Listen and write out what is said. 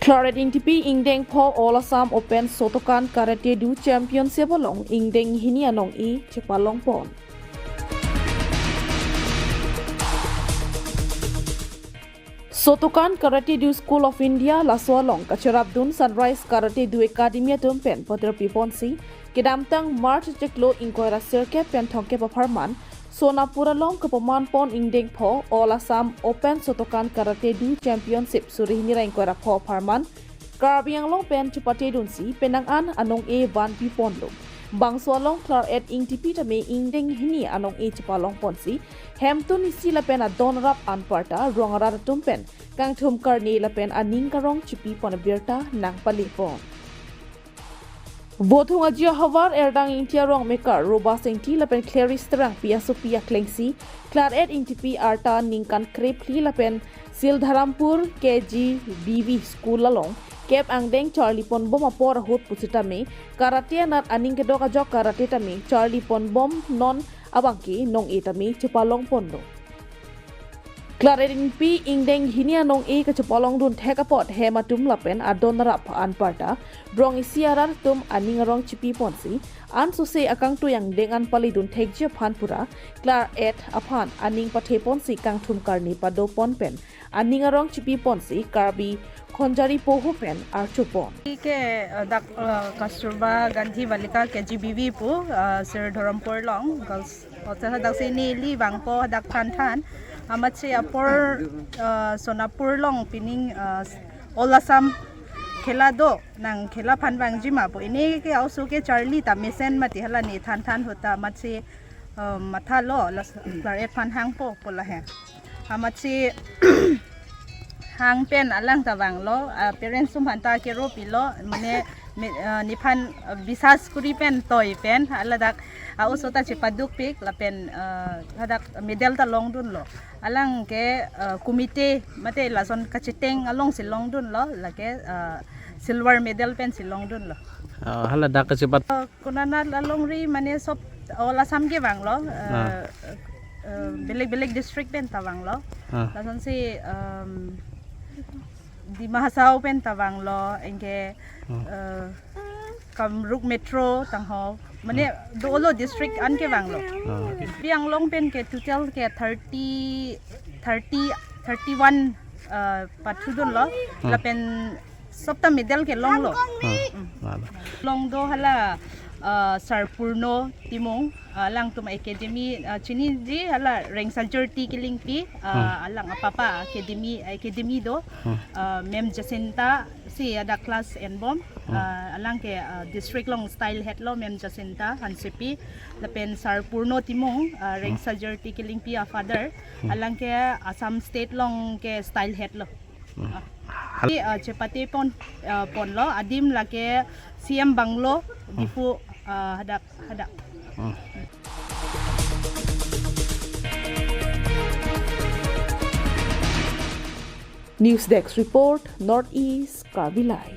Klar'et Ingtipi Ingdeng po All Assam Open Shotokan Karete-do Champion chepalong Ingdeng hini anong'e chepalong pon. Shotokan Karete-do School of India Laswalong Kacharabdun Sunrise Karete-do Academy Tumpen Potrapi Ponsi Kedamtang March Jeklo Inkoira Circuit Penthongke Paparman Sonapura Long Kapaman Pon Ingdeng po All Assam Open Shotokan Karete-do Championship Surihini Inkoira po Parman Karbiang Long Pen Chupate Dunsi Penangan anong'e Van Pi Ponlo Bangsualong Klar'et Ingtipi Tame Ingdeng hini anong'e chepalong ponsi Hemtun isi lapen adon rap anparta rongarar tumpen Kang thumkar ni lapen aning karong chipi ponabirta nang palipon Votung ajia hawar erdang intia rong mekar roba sengti lapen cleris terang pia supia klengsi Klar'et Ingtipi arta ningkan krepli lapen sil dharampur KG BV school lalong Kep angdeng Charlie pon bom apor hut pusita me karate nat aning kedok ajok karate tame Charlie pon bom non abangki nong etame chepalong pondo Klar'et Ingtipi Ingdeng hini anong'e ke chepalong dun thekapot hematum lapen adon rap anparta brong isiarar tum aning arong chipi ponsi an suse akang tuyang dengan pali dun thekje phanpura Klar'et aphan aning pathe ponsi kang thum karni pado ponpen aning arong chipi ponsi karbi khonjari pohu pen archupon ke dak kasturba gandhi balika KGBV pu sir dharampur long girls hotel dak sini li bangpo dak than amatse apor sonapur long pining All Assam Karete-do nang khela phanbang jima po ini ke ausu ke Charlie ta mesen mati hala ni than hota matse matha lo Klar'et phan hang po pola he amatse hang pen alang tawang lo parents sum hanta ke ro pilo mane nipan bisas kuri pen toy pen aladak auso ta chepaduk pik la pen hadak medal ta long dun lo alang ke komite mate lason kachiteng along silong dun lo la ke silver medal pen silong dun lo hala dak chepat kunana along ri mane sop All Assam ke bang lo beleg district pen tawang lo lason si di Mahasau pen tawang lo engke Kamruk Metro tangho mane dolo district an ke bang lo biang long pen ke total ke 31 pathudon lo la pen sopta medal ke long lo long do hala sarpurno timong alang tum academy chini ji hala rank sajurti kilingpi alang apapa academy do mem Jacinta si ada class and bomb alang ke district long style head lo mem Jacinta hansipi lapen sarpurno timong rank sajurti kilingpi father alang ke Assam state long ke style head lo chepate pon lo adim lake CM banglo dipu hadak News Desk Report Northeast Kabilay